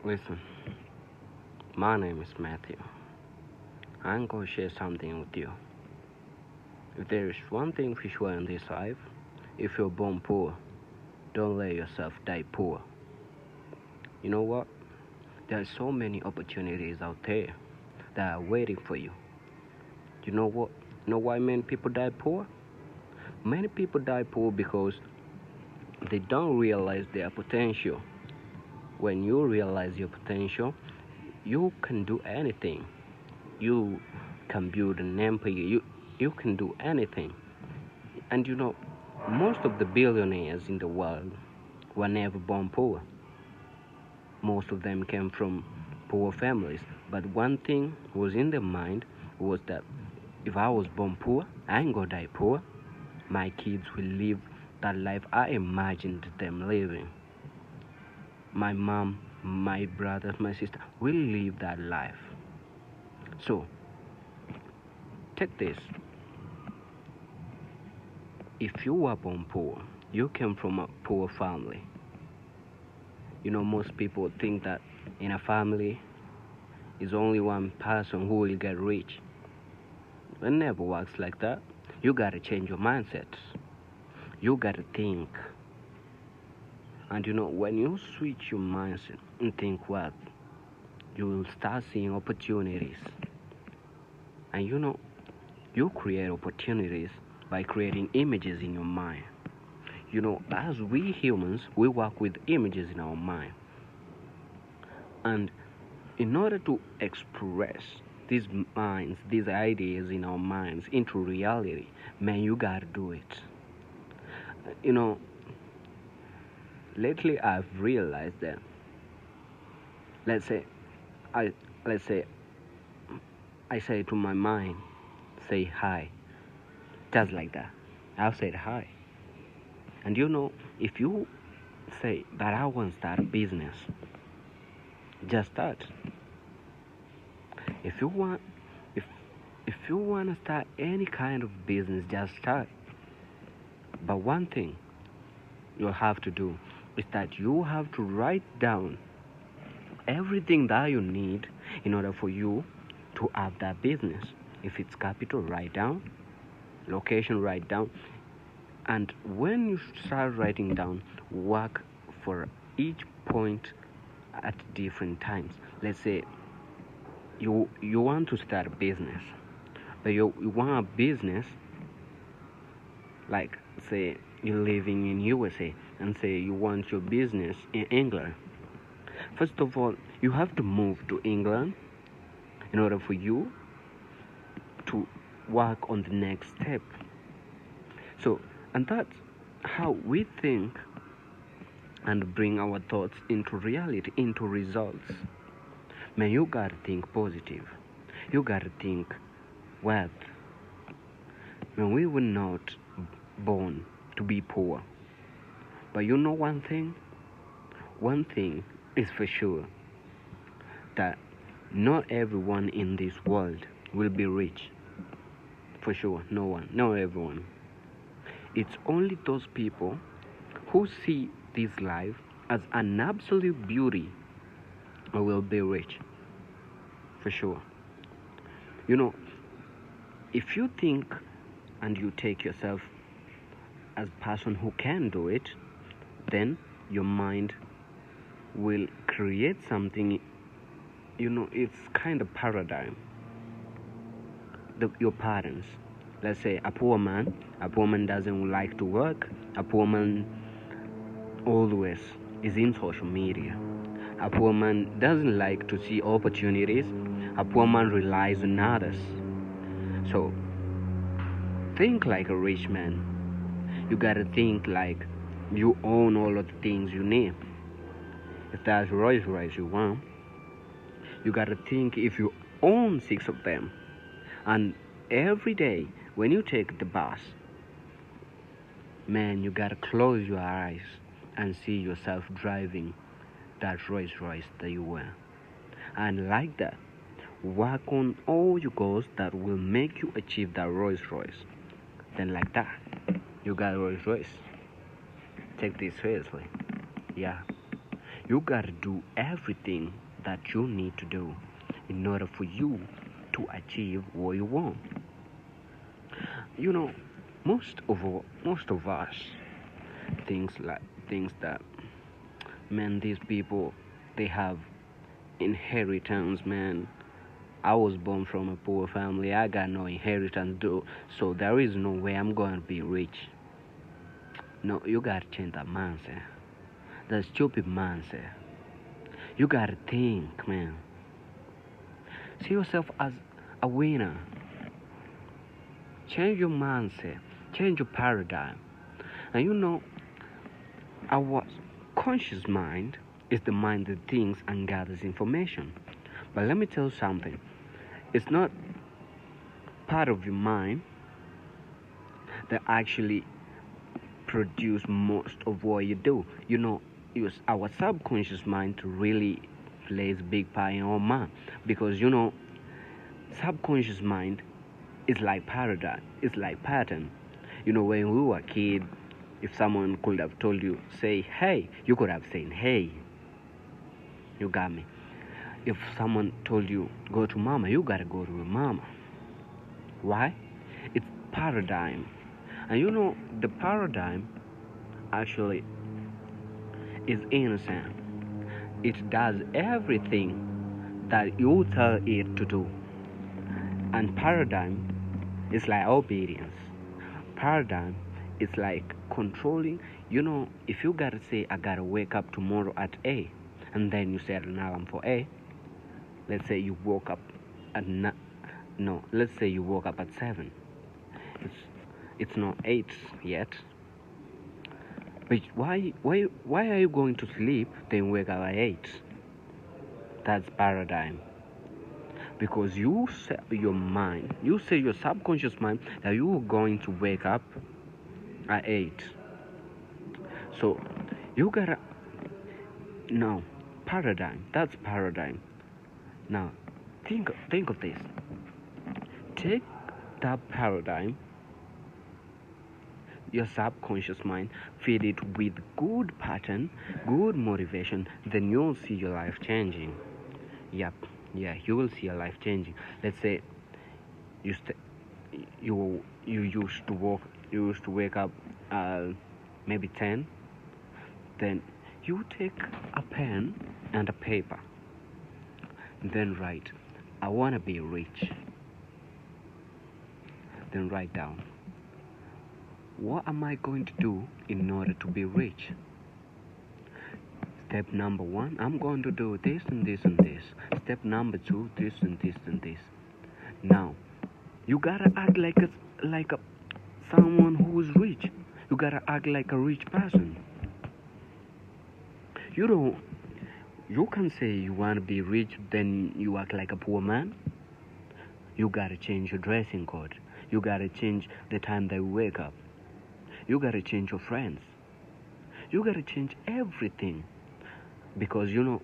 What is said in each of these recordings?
Listen, my name is Matthew. I'm gonna share something with you. If there is one thing for sure in this life, if you're born poor, don't let yourself die poor. You know what? There are so many opportunities out there that are waiting for you. You know what? You know why many people die poor? Many people die poor because they don't realize their potential. When you realize your potential, you can do anything. You can build an empire. You can do anything. And most of the billionaires in the world were never born poor. Most of them came from poor families. But one thing was in their mind was that if I was born poor, I ain't gonna die poor. My kids will live that life I imagined them living. My mom, my brothers, my sister will live that life. So, take this. If you were born poor, you came from a poor family. Most people think that in a family is only one person who will get rich. It never works like that. You gotta change your mindset. You gotta think. And when you switch your mindset and think well, you will start seeing opportunities. And you create opportunities by creating images in your mind. As we humans, we work with images in our mind. And in order to express these minds, these ideas in our minds into reality, man, you gotta do it. Lately I've realized that, let's say I say to my mind, say hi, just like that. I've said hi. And if you say that I want to start a business, just start. If you want to start any kind of business, just start. But one thing you'll have to do is that you have to write down everything that you need in order for you to have that business. If it's capital, write down. Location, write down. And when you start writing down, work for each point at different times. Let's say you want to start a business, but you want a business, like say you're living in USA and say you want your business in England. First of all, you have to move to England in order for you to work on the next step. So, and that's how we think and bring our thoughts into reality, into results. Man, you gotta think positive. You gotta think wealth. Man, we were not born to be poor. But you know one thing? One thing is for sure, that not everyone in this world will be rich. For sure, not everyone. It's only those people who see this life as an absolute beauty who will be rich. For sure. If you think and you take yourself as a person who can do it, then your mind will create something. It's kind of paradigm. Your parents, let's say a poor man doesn't like to work. A poor man always is in social media. A poor man doesn't like to see opportunities. A poor man relies on others. So think like a rich man. You gotta think like you own all of the things you need. If that's Rolls Royce you want, you gotta think if you own 6 of them. And every day when you take the bus, man, you gotta close your eyes and see yourself driving that Rolls Royce that you wear. And like that, work on all your goals that will make you achieve that Rolls Royce. Then like that, you got Rolls Royce. Take this seriously. Yeah. You gotta do everything that you need to do in order for you to achieve what you want. You know, most of us things that, man, these people, they have inheritance, man. I was born from a poor family. I got no inheritance, though, so there is no way I'm gonna be rich. No, you gotta change that mindset. That stupid mindset. You gotta think, man. See yourself as a winner. Change your mindset. Change your paradigm. And you know, our conscious mind is the mind that thinks and gathers information. But let me tell you something. It's not part of your mind that actually produce most of what you do. You know, use our subconscious mind to really plays big part in our mind, because you know, subconscious mind is like paradigm, it's like pattern. You know, when we were a kid, if someone could have told you, say hey, you could have said hey. You got me? If someone told you go to mama, you gotta go to your mama. Why? It's paradigm. And you know, the paradigm actually is innocent. It does everything that you tell it to do. And paradigm is like obedience. Paradigm is like controlling. You know, if you gotta say I gotta wake up tomorrow at A, and then you set an alarm for A. Let's say you woke up at no. Let's say you woke up at 7. It's not 8 yet. But why are you going to sleep then wake up at 8? That's paradigm. Because you set your mind, you say your subconscious mind that you are going to wake up at 8. So you gotta, no, paradigm. That's paradigm. Now think of this. Take that paradigm, your subconscious mind, feed it with good pattern, good motivation, then you'll see your life changing. Yep, yeah, you will see your life changing. Let's say you used to wake up maybe 10. Then you take a pen and a paper, then write, I want to be rich. Then write down, what am I going to do in order to be rich? Step number 1, I'm going to do this and this and this. Step number 2, this and this and this. Now, you gotta act like a someone who is rich. You gotta act like a rich person. You can say you want to be rich, then you act like a poor man. You gotta change your dressing code. You gotta change the time that you wake up. You gotta change your friends. You gotta change everything. Because you know,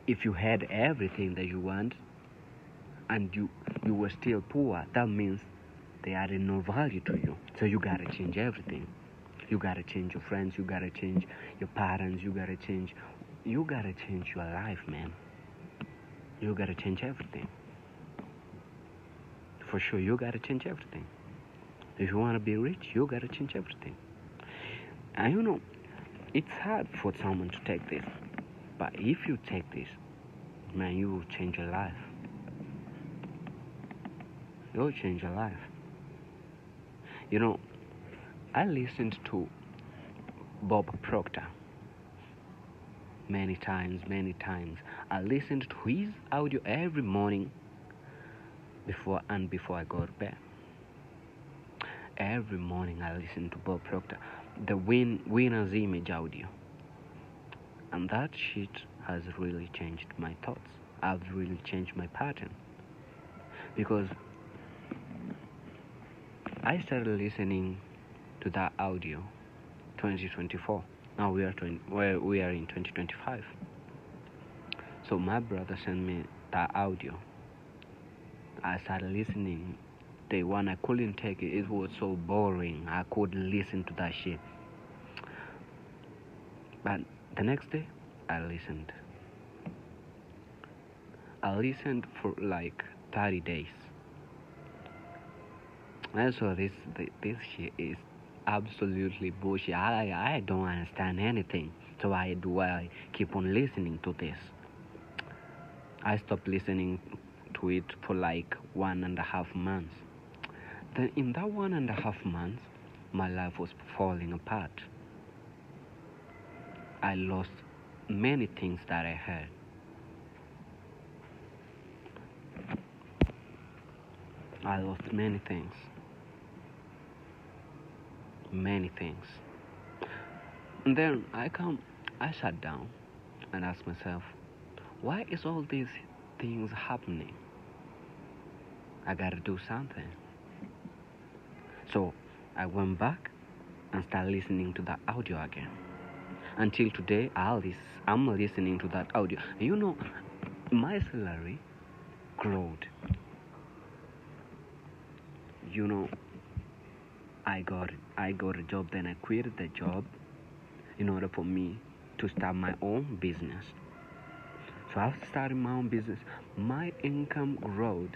if you had everything that you want and you were still poor, that means they added no value to you. So you gotta change everything. You gotta change your friends, you gotta change your parents, you gotta change your life, man. You gotta change everything. For sure, you gotta change everything. If you wanna be rich, you gotta change everything. And you know, it's hard for someone to take this. But if you take this, man, you will change your life. You'll change your life. You know, I listened to Bob Proctor many times. I listened to his audio every morning before I go to bed. Every morning I listen to Bob Proctor, the winner's image audio. And that shit has really changed my thoughts. I've really changed my pattern. Because I started listening to that audio 2024. Now we are in 2025. So my brother sent me that audio. I started listening. Day one I couldn't take it. It was so boring. I couldn't listen to that shit. But the next day I listened. I listened for like 30 days. And so this shit is absolutely bullshit. I don't understand anything. So why do I keep on listening to this? I stopped listening to it for like 1.5 months. Then in that 1.5 months, my life was falling apart. I lost many things that I had. I lost many things. Many things. And then I sat down and asked myself, why is all these things happening? I gotta do something. So I went back and started listening to that audio again. Until today, I'm listening to that audio. You know, my salary growed. You know, I got a job, then I quit the job in order for me to start my own business. So after starting my own business, my income growth.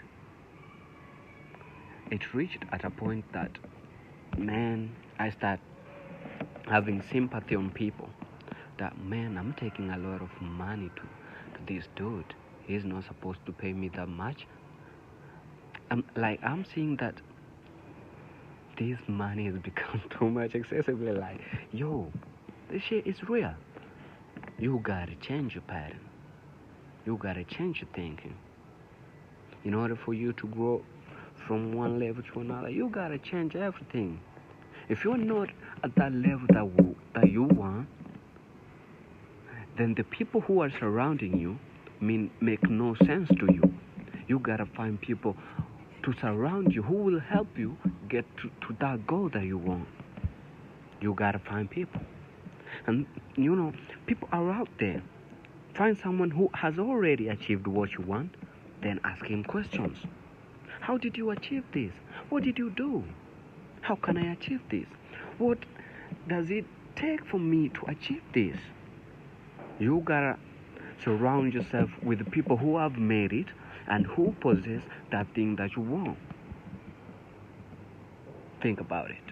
It reached at a point that, man, I start having sympathy on people. That, man, I'm taking a lot of money to this dude. He's not supposed to pay me that much. I'm seeing that this money has become too much excessively. Like, yo, this shit is real. You gotta change your pattern. You gotta change your thinking. In order for you to grow from one level to another, you gotta change everything. If you're not at that level that you want, then the people who are surrounding you make no sense to you. You gotta find people to surround you who will help you get to that goal that you want. You gotta find people. And you know, people are out there. Find someone who has already achieved what you want, then ask him questions. How did you achieve this? What did you do? How can I achieve this? What does it take for me to achieve this? You gotta surround yourself with people who have made it and who possess that thing that you want. Think about it.